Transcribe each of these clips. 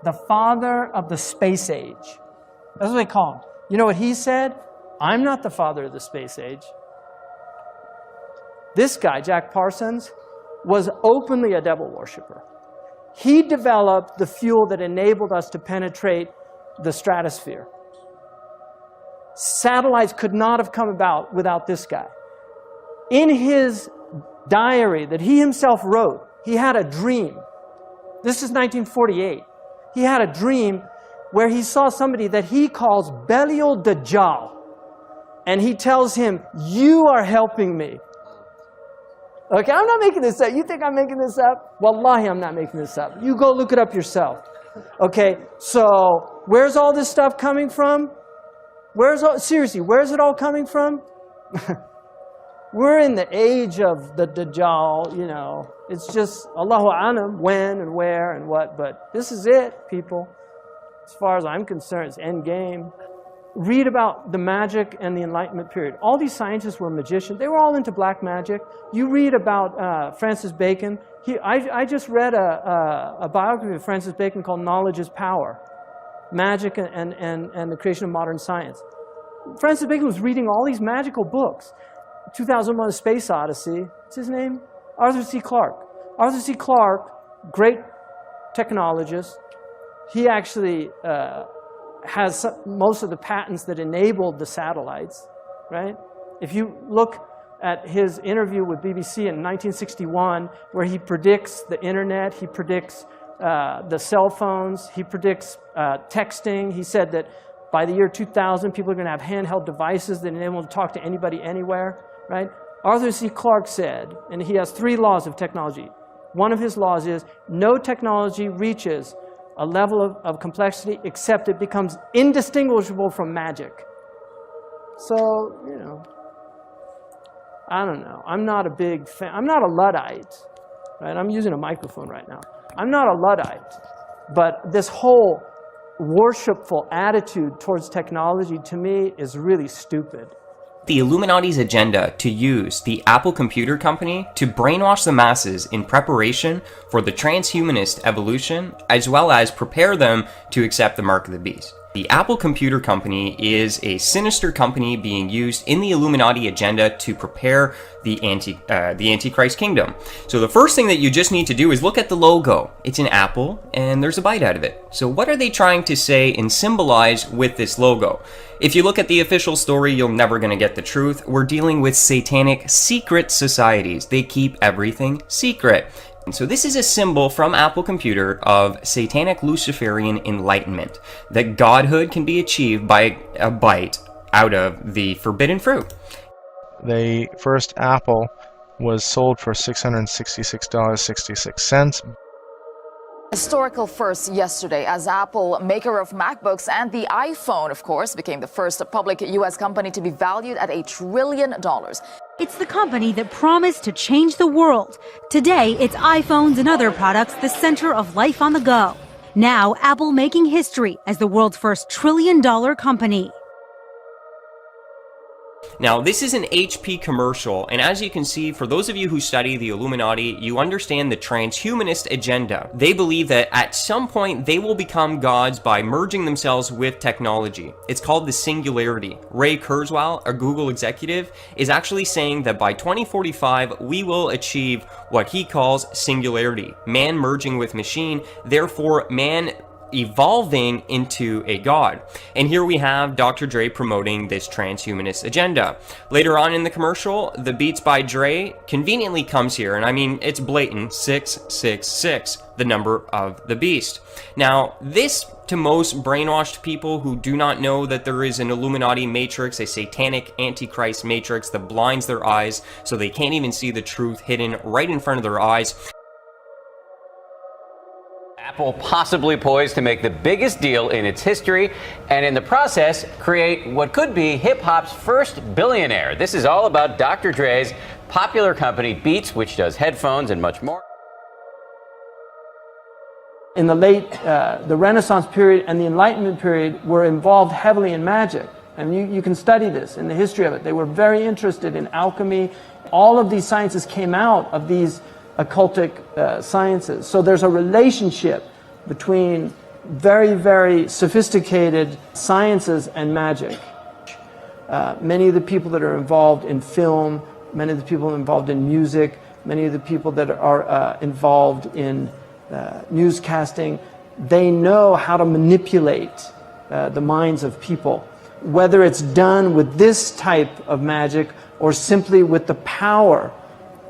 the father of the space age. That's what they call him. You know what he said? I'm not the father of the space age. This guy, Jack Parsons, was openly a devil worshiper. He developed the fuel that enabled us to penetrate the stratosphere. Satellites could not have come about without this guy. In his diary that he himself wrote, he had a dream. This is 1948. He had a dream where he saw somebody that he calls Belial Dajjal. And he tells him, you are helping me. Okay, I'm not making this up. You think I'm making this up? Wallahi, I'm not making this up. You go look it up yourself. Okay, so where's all this stuff coming from? Seriously, where's it all coming from? We're in the age of the Dajjal, you know. It's just Allahu Alam, when and where and what, but this is it, people. As far as I'm concerned, it's end game. Read about the magic and the Enlightenment period. All these scientists were magicians. They were all into black magic. You read about Francis Bacon. I just read a biography of Francis Bacon called Knowledge is Power, Magic and the Creation of Modern Science. Francis Bacon was reading all these magical books. 2001: A Space Odyssey. What's his name? Arthur C. Clarke. Arthur C. Clarke, great technologist. He actually has most of the patents that enabled the satellites, right? If you look at his interview with BBC in 1961, where he predicts the internet, he predicts the cell phones, he predicts texting. He said that by the year 2000, people are going to have handheld devices that enable them to talk to anybody anywhere, right? Arthur C. Clarke said, and he has 3 laws of technology. One of his laws is, no technology reaches a level of complexity except it becomes indistinguishable from magic. So, you know, I don't know. I'm not a big fan. I'm not a Luddite, right? I'm using a microphone right now. I'm not a Luddite, but this whole worshipful attitude towards technology to me is really stupid. The Illuminati's agenda to use the Apple Computer Company to brainwash the masses in preparation for the transhumanist evolution, as well as prepare them to accept the mark of the beast. The Apple Computer Company is a sinister company being used in the Illuminati agenda to prepare the Antichrist kingdom. So the first thing that you just need to do is look at the logo. It's an apple, and there's a bite out of it. So what are they trying to say and symbolize with this logo? If you look at the official story, you're never going to get the truth. We're dealing with satanic secret societies. They keep everything secret. And so this is a symbol from Apple Computer of satanic Luciferian enlightenment, that godhood can be achieved by a bite out of the forbidden fruit. The first Apple was sold for $666.66. Historical first yesterday, as Apple, maker of MacBooks and the iPhone, of course, became the first public U.S. company to be valued at $1 trillion. It's the company that promised to change the world. Today, it's iPhones and other products the center of life on the go. Now, Apple making history as the world's first $1 trillion company. Now, this is an HP commercial, and as you can see, for those of you who study the Illuminati, you understand the transhumanist agenda. They believe that at some point they will become gods by merging themselves with technology. It's called the singularity. Ray Kurzweil, a Google executive, is actually saying that by 2045 we will achieve what he calls singularity, man merging with machine, therefore man evolving into a god. And here we have Dr. Dre promoting this transhumanist agenda. Later on in the commercial, the Beats by Dre conveniently comes here, and I mean, it's blatant, 666, the number of the beast. Now, this, to most brainwashed people who do not know that there is an Illuminati matrix, a satanic antichrist matrix that blinds their eyes so they can't even see the truth hidden right in front of their eyes. Apple possibly poised to make the biggest deal in its history, and in the process, create what could be hip-hop's first billionaire. This is all about Dr. Dre's popular company Beats, which does headphones and much more. In the the Renaissance period and the Enlightenment period were involved heavily in magic. And you can study this in the history of it. They were very interested in alchemy. All of these sciences came out of these occultic sciences. So there's a relationship between very, very sophisticated sciences and magic. Many of the people that are involved in film, many of the people involved in music, many of the people that are involved in newscasting, they know how to manipulate the minds of people. Whether it's done with this type of magic or simply with the power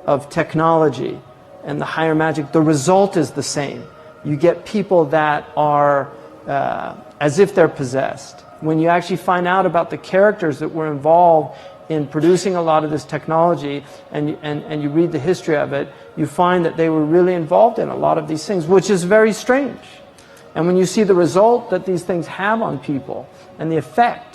of technology and the higher magic, the result is the same. You get people that are as if they're possessed. When you actually find out about the characters that were involved in producing a lot of this technology and you read the history of it, you find that they were really involved in a lot of these things, which is very strange. And when you see the result that these things have on people and the effect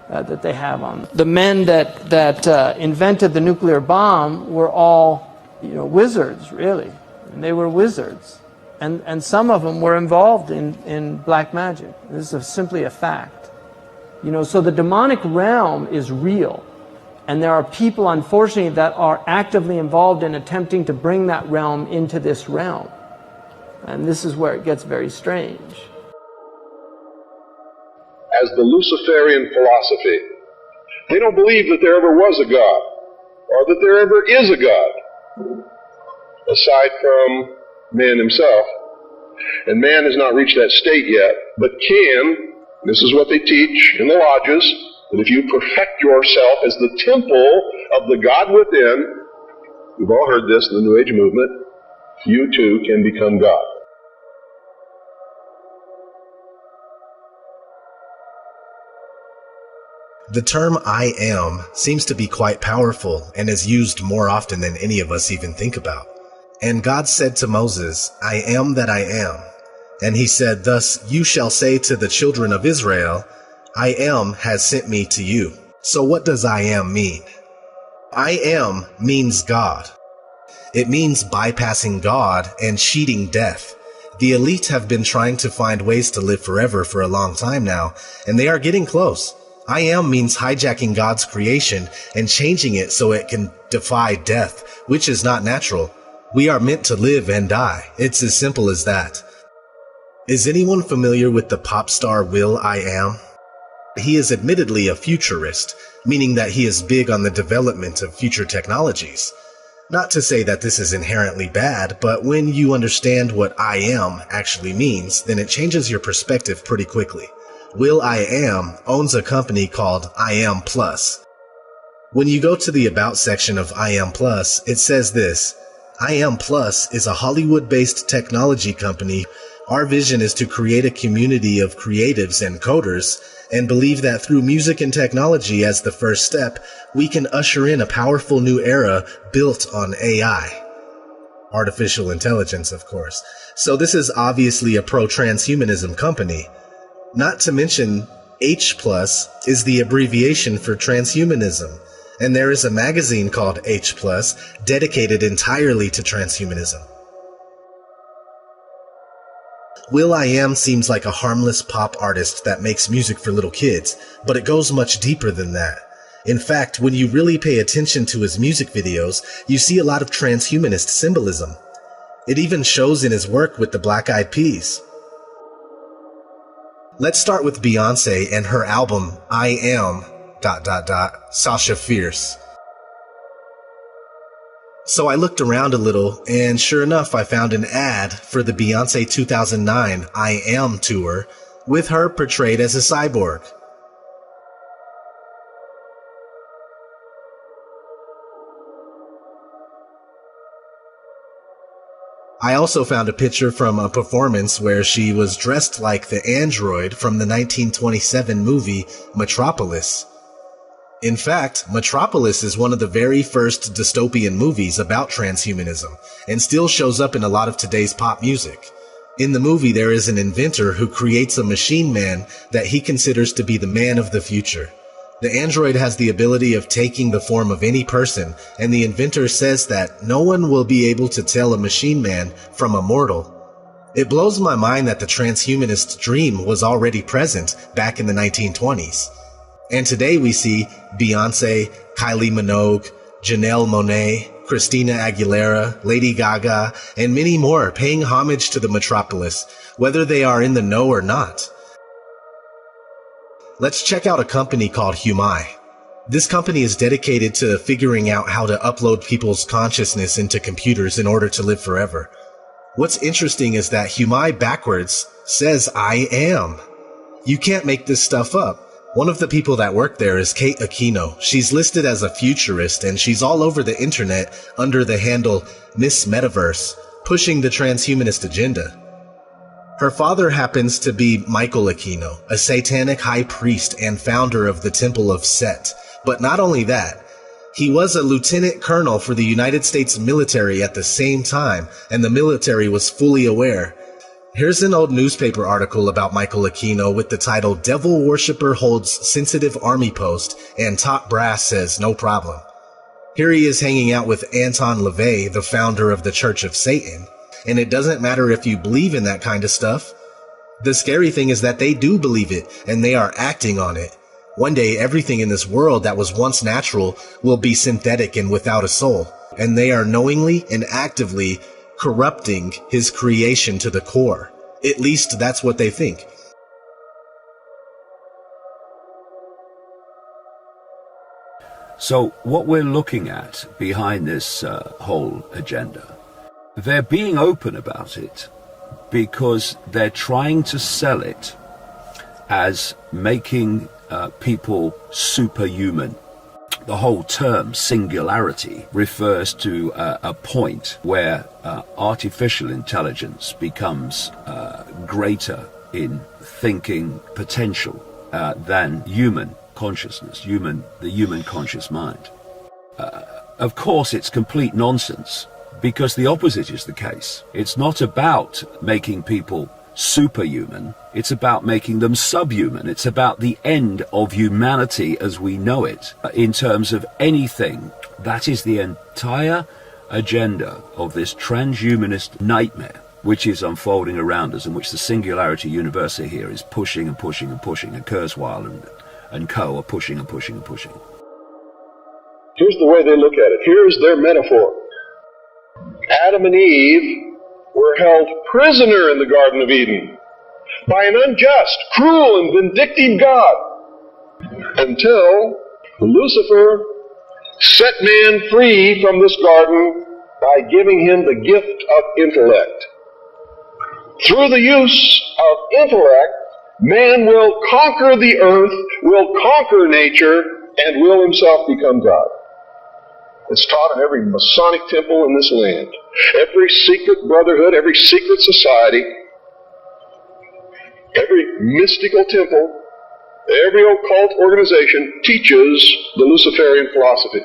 that they have on them. The men that invented the nuclear bomb were all, wizards, really. And they were wizards. And some of them were involved in black magic. This is simply a fact. So the demonic realm is real. And there are people, unfortunately, that are actively involved in attempting to bring that realm into this realm. And this is where it gets very strange. As the Luciferian philosophy, they don't believe that there ever was a God, or that there ever is a God, aside from man himself. And man has not reached that state yet, but can, this is what they teach in the lodges, that if you perfect yourself as the temple of the God within, we've all heard this in the New Age movement, you too can become God. The term I am seems to be quite powerful and is used more often than any of us even think about. And God said to Moses, I am that I am. And he said, thus you shall say to the children of Israel, I am has sent me to you. So what does I am mean? I am means God. It means bypassing God and cheating death. The elite have been trying to find ways to live forever for a long time now, and they are getting close. I am means hijacking God's creation and changing it so it can defy death, which is not natural. We are meant to live and die. It's as simple as that. Is anyone familiar with the pop star will.i.am? He is admittedly a futurist, meaning that he is big on the development of future technologies. Not to say that this is inherently bad, but when you understand what I am actually means, then it changes your perspective pretty quickly. will.i.am owns a company called I Am Plus. When you go to the About section of I Am Plus, it says this: I Am Plus is a Hollywood-based technology company. Our vision is to create a community of creatives and coders, and believe that through music and technology as the first step, we can usher in a powerful new era built on AI. Artificial intelligence, of course. So this is obviously a pro-transhumanism company. Not to mention, H+ is the abbreviation for transhumanism, and there is a magazine called H+, dedicated entirely to transhumanism. will.i.am seems like a harmless pop artist that makes music for little kids, but it goes much deeper than that. In fact, when you really pay attention to his music videos, you see a lot of transhumanist symbolism. It even shows in his work with the Black Eyed Peas. Let's start with Beyonce and her album, I Am... Sasha Fierce. So I looked around a little, and sure enough, I found an ad for the Beyonce 2009 I Am tour, with her portrayed as a cyborg. I also found a picture from a performance where she was dressed like the android from the 1927 movie Metropolis. In fact, Metropolis is one of the very first dystopian movies about transhumanism, and still shows up in a lot of today's pop music. In the movie, there is an inventor who creates a machine man that he considers to be the man of the future. The android has the ability of taking the form of any person, and the inventor says that no one will be able to tell a machine man from a mortal. It blows my mind that the transhumanist dream was already present back in the 1920s. And today we see Beyonce, Kylie Minogue, Janelle Monáe, Christina Aguilera, Lady Gaga, and many more paying homage to the metropolis, whether they are in the know or not. Let's check out a company called Ummah. This company is dedicated to figuring out how to upload people's consciousness into computers in order to live forever. What's interesting is that Ummah backwards says I am. You can't make this stuff up. One of the people that work there is Kate Aquino. She's listed as a futurist, and she's all over the internet under the handle Miss Metaverse, pushing the transhumanist agenda. Her father happens to be Michael Aquino, a satanic high priest and founder of the Temple of Set. But not only that, he was a lieutenant colonel for the United States military at the same time, and the military was fully aware. Here's an old newspaper article about Michael Aquino with the title "Devil Worshipper Holds Sensitive Army Post and Top Brass Says No Problem." Here he is hanging out with Anton LaVey, the founder of the Church of Satan. And it doesn't matter if you believe in that kind of stuff. The scary thing is that they do believe it, and they are acting on it. One day, everything in this world that was once natural will be synthetic and without a soul. And they are knowingly and actively corrupting his creation to the core. At least that's what they think. So what we're looking at behind this whole agenda, they're being open about it because they're trying to sell it as making people superhuman. The whole term singularity refers to a point where artificial intelligence becomes greater in thinking potential than human consciousness, the human conscious mind. Of course, it's complete nonsense, because the opposite is the case. It's not about making people superhuman. It's about making them subhuman. It's about the end of humanity as we know it. In terms of anything, that is the entire agenda of this transhumanist nightmare, which is unfolding around us, and which the Singularity University here is pushing and pushing and pushing, and Kurzweil and co are pushing and pushing and pushing. Here's the way they look at it. Here's their metaphor. Adam and Eve were held prisoner in the Garden of Eden by an unjust, cruel, and vindictive God until Lucifer set man free from this garden by giving him the gift of intellect. Through the use of intellect, man will conquer the earth, will conquer nature, and will himself become God. It's taught in every Masonic temple in this land, every secret brotherhood, every secret society, every mystical temple, every occult organization teaches the Luciferian philosophy.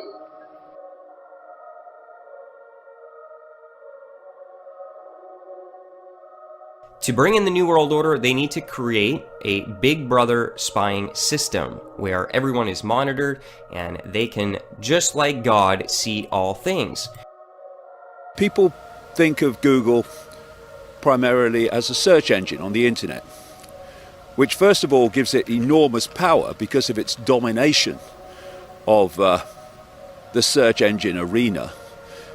To bring in the New World Order, they need to create a Big Brother spying system where everyone is monitored and they can, just like God, see all things. People think of Google primarily as a search engine on the internet, which first of all gives it enormous power because of its domination of the search engine arena,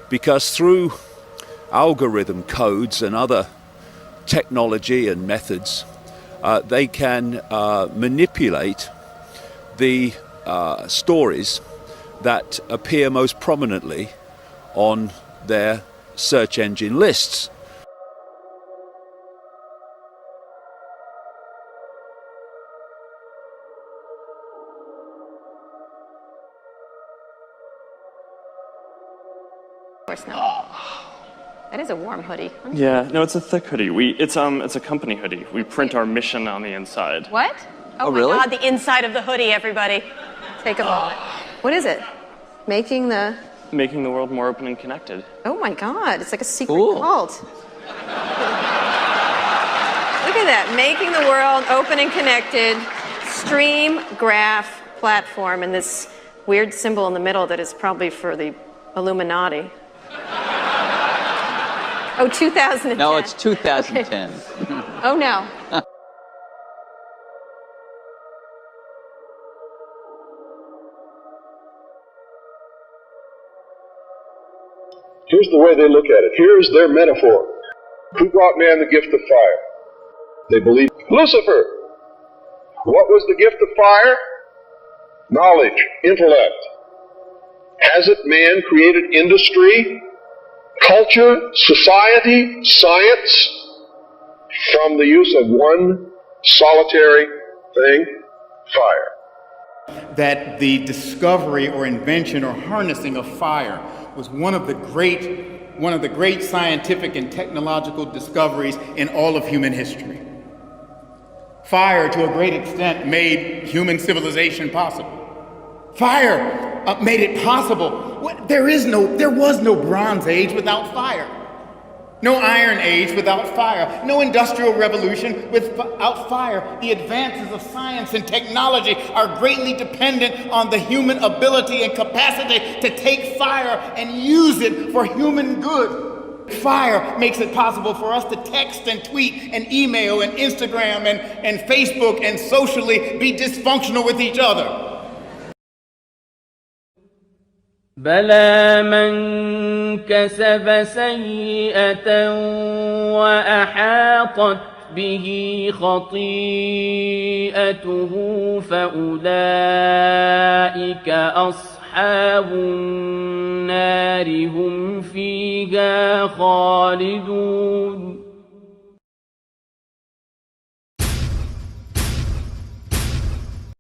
because through algorithm codes and other technology and methods, they can manipulate the stories that appear most prominently on their search engine lists. Of course not. That is a warm hoodie. Yeah, no, it's a thick hoodie. It's a company hoodie. We print our mission on the inside. What? Oh my really? God, the inside of the hoodie, everybody. Take a moment. What is it? Making the world more open and connected. Oh my God, it's like a secret cult. Look at that, making the world open and connected, stream graph platform, and this weird symbol in the middle that is probably for the Illuminati. Oh, 2010. No, it's 2010. Okay. Oh, no. Here's the way they look at it. Here's their metaphor. Who brought man the gift of fire? They believe Lucifer. What was the gift of fire? Knowledge, intellect. Hasn't man created industry, culture, society, science from the use of one solitary thing? Fire. That the discovery or invention or harnessing of fire was one of the great scientific and technological discoveries in all of human history. Fire, to a great extent, made human civilization possible. Fire made it possible. There was no Bronze Age without fire. No Iron Age without fire. No Industrial Revolution without fire. The advances of science and technology are greatly dependent on the human ability and capacity to take fire and use it for human good. Fire makes it possible for us to text and tweet and email and Instagram and Facebook and socially be dysfunctional with each other. بلى من كسب سيئة وأحاطت به خطيئته فأولئك أصحاب النار هم فيها خالدون